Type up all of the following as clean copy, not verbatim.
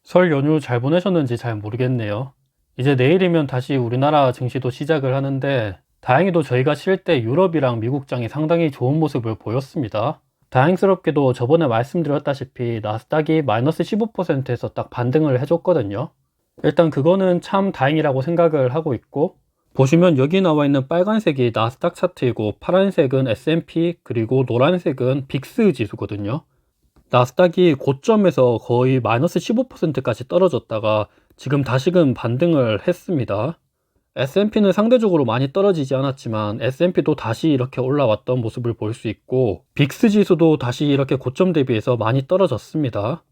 설 연휴 잘 보내셨는지 잘 모르겠네요. 이제 내일이면 다시 우리나라 증시도 시작을 하는데 다행히도 저희가 쉴 때 유럽이랑 미국장이 상당히 좋은 모습을 보였습니다. 다행스럽게도 저번에 말씀드렸다시피 나스닥이 마이너스 15%에서 딱 반등을 해줬거든요. 일단 그거는 참 다행이라고 생각을 하고 있고, 보시면 여기 나와 있는 빨간색이 나스닥 차트이고 파란색은 S&P 그리고 노란색은 빅스 지수거든요. 나스닥이 고점에서 거의 마이너스 15%까지 떨어졌다가 지금 다시금 반등을 했습니다. S&P는 상대적으로 많이 떨어지지 않았지만 S&P도 다시 이렇게 올라왔던 모습을 볼 수 있고, 빅스 지수도 다시 이렇게 고점 대비해서 많이 떨어졌습니다.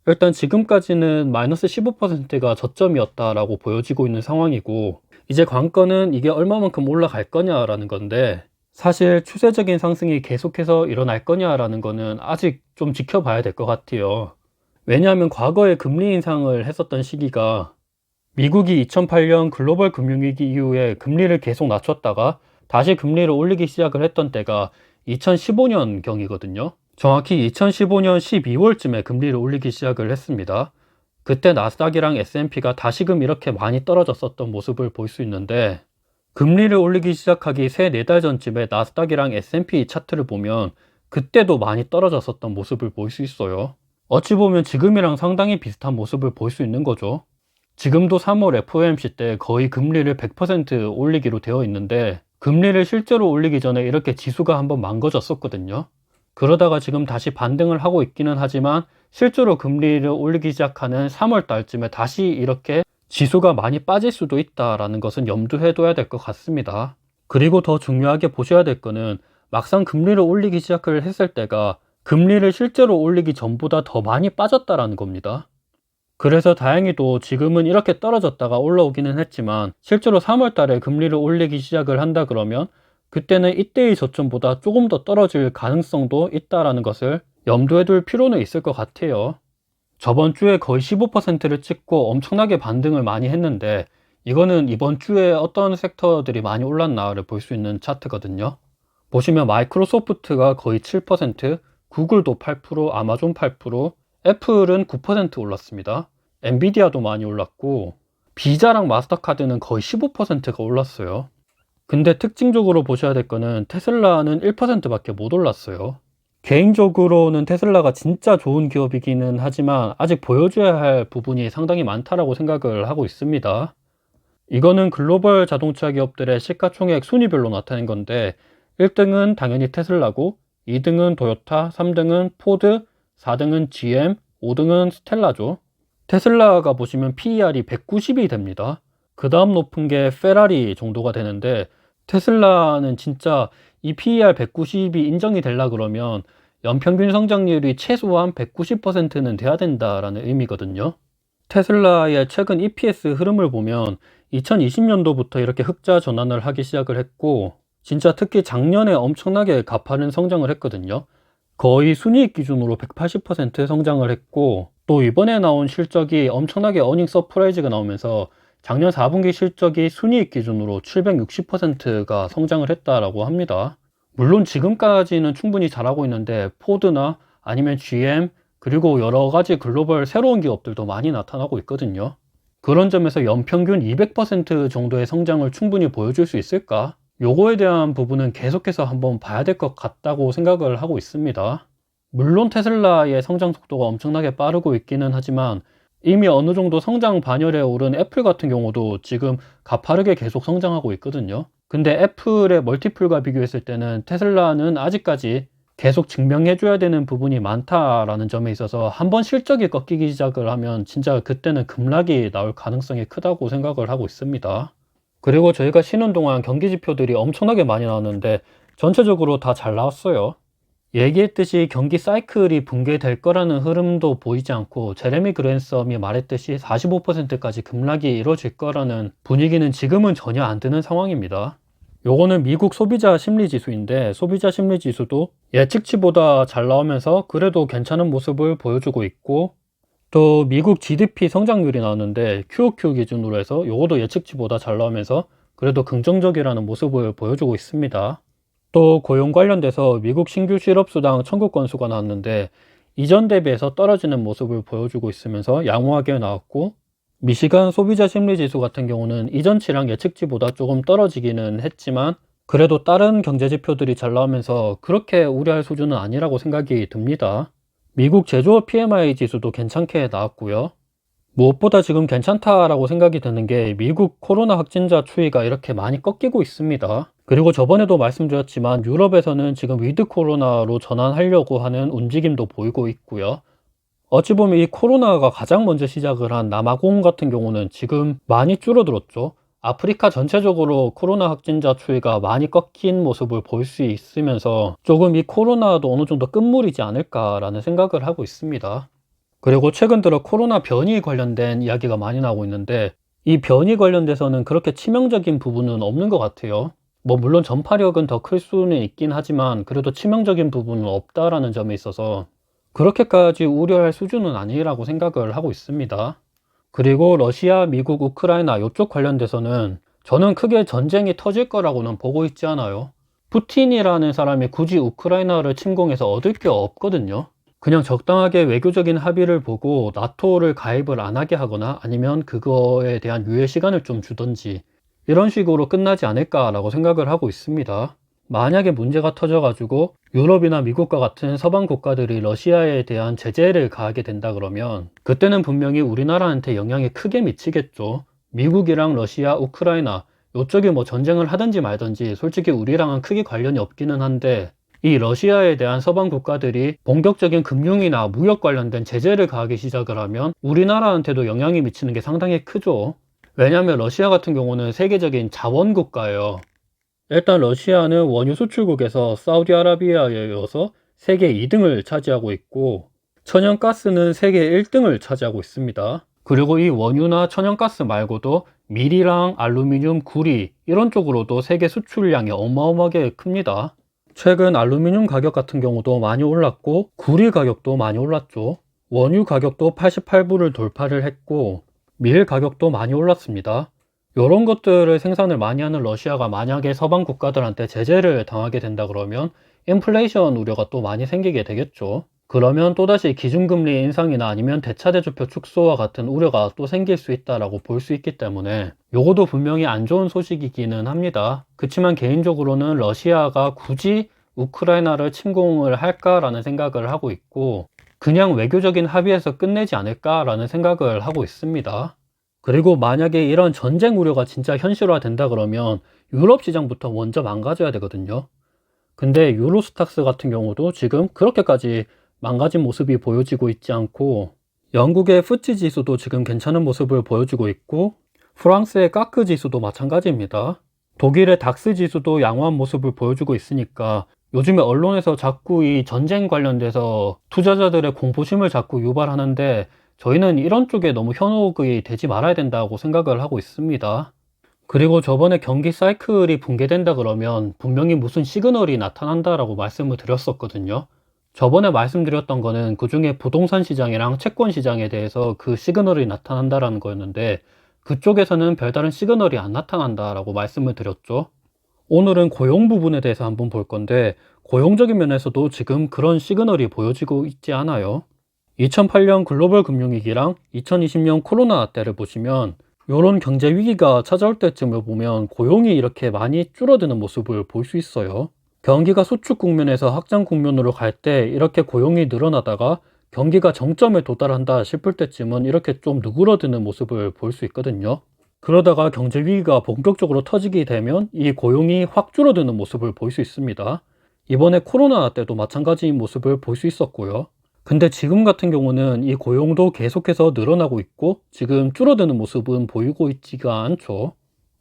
일단 지금까지는 마이너스 15%가 저점이었다라고 보여지고 있는 상황이고, 이제 관건은 이게 얼마만큼 올라갈 거냐라는 건데, 사실 추세적인 상승이 계속해서 일어날 거냐라는 거는 아직 좀 지켜봐야 될 것 같아요. 왜냐하면 과거에 금리 인상을 했었던 시기가 미국이 2008년 글로벌 금융위기 이후에 금리를 계속 낮췄다가 다시 금리를 올리기 시작을 했던 때가 2015년 경이거든요. 정확히 2015년 12월쯤에 금리를 올리기 시작을 했습니다. 그때 나스닥이랑 S&P가 다시금 이렇게 많이 떨어졌었던 모습을 볼 수 있는데, 금리를 올리기 시작하기 3-4달 전쯤에 나스닥이랑 S&P 차트를 보면 그때도 많이 떨어졌었던 모습을 볼 수 있어요. 어찌 보면 지금이랑 상당히 비슷한 모습을 볼 수 있는 거죠. 지금도 3월 FOMC 때 거의 금리를 100% 올리기로 되어 있는데, 금리를 실제로 올리기 전에 이렇게 지수가 한번 망가졌었거든요. 그러다가 지금 다시 반등을 하고 있기는 하지만 실제로 금리를 올리기 시작하는 3월 달쯤에 다시 이렇게 지수가 많이 빠질 수도 있다라는 것은 염두해 둬야 될 것 같습니다. 그리고 더 중요하게 보셔야 될 거는, 막상 금리를 올리기 시작을 했을 때가 금리를 실제로 올리기 전보다 더 많이 빠졌다라는 겁니다. 그래서 다행히도 지금은 이렇게 떨어졌다가 올라오기는 했지만, 실제로 3월 달에 금리를 올리기 시작을 한다 그러면 그때는 이때의 저점보다 조금 더 떨어질 가능성도 있다라는 것을 염두에 둘 필요는 있을 것 같아요. 저번 주에 거의 15%를 찍고 엄청나게 반등을 많이 했는데, 이거는 이번 주에 어떤 섹터들이 많이 올랐나를 볼 수 있는 차트거든요. 보시면 마이크로소프트가 거의 7%, 구글도 8%, 아마존 8%, 애플은 9% 올랐습니다. 엔비디아도 많이 올랐고, 비자랑 마스터카드는 거의 15%가 올랐어요. 근데 특징적으로 보셔야 될 거는 테슬라는 1%밖에 못 올랐어요. 개인적으로는 테슬라가 진짜 좋은 기업이기는 하지만 아직 보여줘야 할 부분이 상당히 많다라고 생각을 하고 있습니다. 이거는 글로벌 자동차 기업들의 시가총액 순위별로 나타낸 건데, 1등은 당연히 테슬라고, 2등은 도요타, 3등은 포드, 4등은 GM, 5등은 스텔라죠. 테슬라가 보시면 PER이 190이 됩니다. 그 다음 높은 게 페라리 정도가 되는데, 테슬라는 진짜 이 PER 190이 인정이 되려 그러면 연평균 성장률이 최소한 190%는 돼야 된다라는 의미거든요. 테슬라의 최근 EPS 흐름을 보면 2020년도부터 이렇게 흑자 전환을 하기 시작을 했고, 진짜 특히 작년에 엄청나게 가파른 성장을 했거든요. 거의 순이익 기준으로 180% 성장을 했고, 또 이번에 나온 실적이 엄청나게 어닝 서프라이즈가 나오면서 작년 4분기 실적이 순이익 기준으로 760%가 성장을 했다라고 합니다. 물론 지금까지는 충분히 잘하고 있는데 포드나 아니면 GM 그리고 여러 가지 글로벌 새로운 기업들도 많이 나타나고 있거든요. 그런 점에서 연평균 200% 정도의 성장을 충분히 보여줄 수 있을까? 요거에 대한 부분은 계속해서 한번 봐야 될 것 같다고 생각을 하고 있습니다. 물론 테슬라의 성장 속도가 엄청나게 빠르고 있기는 하지만 이미 어느 정도 성장 반열에 오른 애플 같은 경우도 지금 가파르게 계속 성장하고 있거든요. 근데 애플의 멀티플과 비교했을 때는 테슬라는 아직까지 계속 증명해줘야 되는 부분이 많다라는 점에 있어서 한번 실적이 꺾이기 시작을 하면 진짜 그때는 급락이 나올 가능성이 크다고 생각을 하고 있습니다. 그리고 저희가 쉬는 동안 경기 지표들이 엄청나게 많이 나왔는데 전체적으로 다 잘 나왔어요. 얘기했듯이 경기 사이클이 붕괴될 거라는 흐름도 보이지 않고, 제레미 그랜섬이 말했듯이 45%까지 급락이 이루어질 거라는 분위기는 지금은 전혀 안 드는 상황입니다. 요거는 미국 소비자 심리 지수인데, 소비자 심리 지수도 예측치보다 잘 나오면서 그래도 괜찮은 모습을 보여주고 있고, 또 미국 GDP 성장률이 나오는데 QOQ 기준으로 해서 요것도 예측치보다 잘 나오면서 그래도 긍정적이라는 모습을 보여주고 있습니다. 또 고용 관련돼서 미국 신규 실업수당 청구 건수가 나왔는데 이전 대비해서 떨어지는 모습을 보여주고 있으면서 양호하게 나왔고, 미시간 소비자 심리지수 같은 경우는 이전치랑 예측치보다 조금 떨어지기는 했지만 그래도 다른 경제 지표들이 잘 나오면서 그렇게 우려할 수준은 아니라고 생각이 듭니다. 미국 제조업 PMI 지수도 괜찮게 나왔고요. 무엇보다 지금 괜찮다라고 생각이 드는 게 미국 코로나 확진자 추이가 이렇게 많이 꺾이고 있습니다. 그리고 저번에도 말씀드렸지만 유럽에서는 지금 위드 코로나로 전환하려고 하는 움직임도 보이고 있고요. 어찌 보면 이 코로나가 가장 먼저 시작을 한 남아공 같은 경우는 지금 많이 줄어들었죠. 아프리카 전체적으로 코로나 확진자 추이가 많이 꺾인 모습을 볼 수 있으면서 조금 이 코로나도 어느 정도 끝물이지 않을까라는 생각을 하고 있습니다. 그리고 최근 들어 코로나 변이 관련된 이야기가 많이 나오고 있는데 이 변이 관련돼서는 그렇게 치명적인 부분은 없는 것 같아요. 물론 전파력은 더 클 수는 있긴 하지만 그래도 치명적인 부분은 없다라는 점에 있어서 그렇게까지 우려할 수준은 아니라고 생각을 하고 있습니다. 그리고 러시아, 미국, 우크라이나 이쪽 관련돼서는 저는 크게 전쟁이 터질 거라고는 보고 있지 않아요. 푸틴이라는 사람이 굳이 우크라이나를 침공해서 얻을 게 없거든요. 그냥 적당하게 외교적인 합의를 보고 나토를 가입을 안 하게 하거나 아니면 그거에 대한 유예 시간을 좀 주던지 이런 식으로 끝나지 않을까라고 생각을 하고 있습니다. 만약에 문제가 터져가지고 유럽이나 미국과 같은 서방 국가들이 러시아에 대한 제재를 가하게 된다 그러면 그때는 분명히 우리나라한테 영향이 크게 미치겠죠. 미국이랑 러시아, 우크라이나 이쪽이 전쟁을 하든지 말든지 솔직히 우리랑은 크게 관련이 없기는 한데 이 러시아에 대한 서방 국가들이 본격적인 금융이나 무역 관련된 제재를 가하기 시작을 하면 우리나라한테도 영향이 미치는 게 상당히 크죠. 왜냐하면 러시아 같은 경우는 세계적인 자원 국가예요. 일단 러시아는 원유 수출국에서 사우디아라비아에 이어서 세계 2등을 차지하고 있고 천연가스는 세계 1등을 차지하고 있습니다. 그리고 이 원유나 천연가스 말고도 밀이랑 알루미늄, 구리 이런 쪽으로도 세계 수출량이 어마어마하게 큽니다. 최근 알루미늄 가격 같은 경우도 많이 올랐고 구리 가격도 많이 올랐죠. 원유 가격도 88불을 돌파를 했고 밀 가격도 많이 올랐습니다. 이런 것들을 생산을 많이 하는 러시아가 만약에 서방 국가들한테 제재를 당하게 된다 그러면 인플레이션 우려가 또 많이 생기게 되겠죠. 그러면 또다시 기준금리 인상이나 아니면 대차대조표 축소와 같은 우려가 또 생길 수 있다라고 볼 수 있기 때문에 요것도 분명히 안 좋은 소식이기는 합니다. 그렇지만 개인적으로는 러시아가 굳이 우크라이나를 침공을 할까라는 생각을 하고 있고 그냥 외교적인 합의에서 끝내지 않을까라는 생각을 하고 있습니다. 그리고 만약에 이런 전쟁 우려가 진짜 현실화 된다 그러면 유럽 시장부터 먼저 망가져야 되거든요. 근데 유로스탁스 같은 경우도 지금 그렇게까지 망가진 모습이 보여지고 있지 않고 영국의 푸치 지수도 지금 괜찮은 모습을 보여주고 있고 프랑스의 까크 지수도 마찬가지입니다. 독일의 닥스 지수도 양호한 모습을 보여주고 있으니까 요즘에 언론에서 자꾸 이 전쟁 관련돼서 투자자들의 공포심을 자꾸 유발하는데 저희는 이런 쪽에 너무 현혹이 되지 말아야 된다고 생각을 하고 있습니다. 그리고 저번에 경기 사이클이 붕괴된다 그러면 분명히 무슨 시그널이 나타난다라고 말씀을 드렸었거든요. 저번에 말씀드렸던 거는 그중에 부동산 시장이랑 채권 시장에 대해서 그 시그널이 나타난다라는 거였는데 그쪽에서는 별다른 시그널이 안 나타난다라고 말씀을 드렸죠. 오늘은 고용 부분에 대해서 한번 볼 건데 고용적인 면에서도 지금 그런 시그널이 보여지고 있지 않아요. 2008년 글로벌 금융위기랑 2020년 코로나 때를 보시면 이런 경제 위기가 찾아올 때쯤을 보면 고용이 이렇게 많이 줄어드는 모습을 볼 수 있어요. 경기가 수축 국면에서 확장 국면으로 갈 때 이렇게 고용이 늘어나다가 경기가 정점에 도달한다 싶을 때쯤은 이렇게 좀 누그러드는 모습을 볼 수 있거든요. 그러다가 경제 위기가 본격적으로 터지게 되면 이 고용이 확 줄어드는 모습을 볼 수 있습니다. 이번에 코로나 때도 마찬가지인 모습을 볼 수 있었고요. 근데 지금 같은 경우는 이 고용도 계속해서 늘어나고 있고 지금 줄어드는 모습은 보이고 있지가 않죠.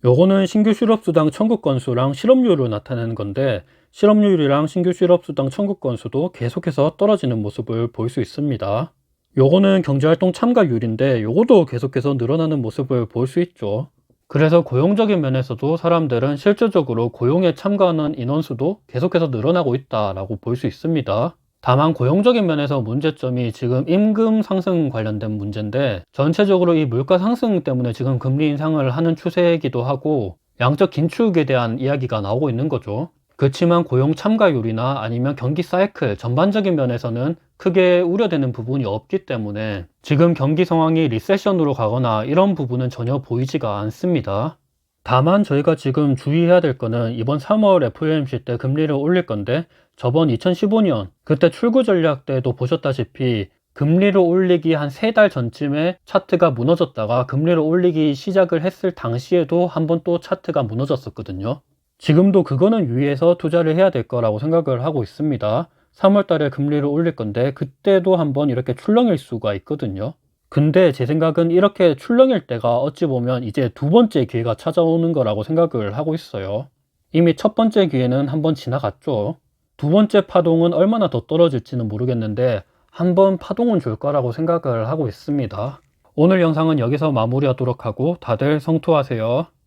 요거는 신규 실업수당 청구 건수랑 실업률을 나타내는 건데 실업률이랑 신규 실업수당 청구 건수도 계속해서 떨어지는 모습을 볼 수 있습니다. 요거는 경제활동 참가율인데 요것도 계속해서 늘어나는 모습을 볼 수 있죠. 그래서 고용적인 면에서도 사람들은 실질적으로 고용에 참가하는 인원수도 계속해서 늘어나고 있다라고 볼 수 있습니다. 다만 고용적인 면에서 문제점이 지금 임금 상승 관련된 문제인데 전체적으로 이 물가 상승 때문에 지금 금리 인상을 하는 추세이기도 하고 양적 긴축에 대한 이야기가 나오고 있는 거죠. 그치만 고용 참가율이나 아니면 경기 사이클 전반적인 면에서는 크게 우려되는 부분이 없기 때문에 지금 경기 상황이 리세션으로 가거나 이런 부분은 전혀 보이지가 않습니다. 다만 저희가 지금 주의해야 될 거는 이번 3월 FOMC 때 금리를 올릴 건데, 저번 2015년 그때 출구 전략 때도 보셨다시피 금리를 올리기 한 3달 전쯤에 차트가 무너졌다가 금리를 올리기 시작을 했을 당시에도 한번 또 차트가 무너졌었거든요. 지금도 그거는 유의해서 투자를 해야 될 거라고 생각을 하고 있습니다. 3월 달에 금리를 올릴 건데 그때도 한번 이렇게 출렁일 수가 있거든요. 근데 제 생각은 이렇게 출렁일 때가 어찌 보면 이제 두 번째 기회가 찾아오는 거라고 생각을 하고 있어요. 이미 첫 번째 기회는 한번 지나갔죠. 두 번째 파동은 얼마나 더 떨어질지는 모르겠는데 한번 파동은 줄 거라고 생각을 하고 있습니다. 오늘 영상은 여기서 마무리하도록 하고 다들 성투하세요.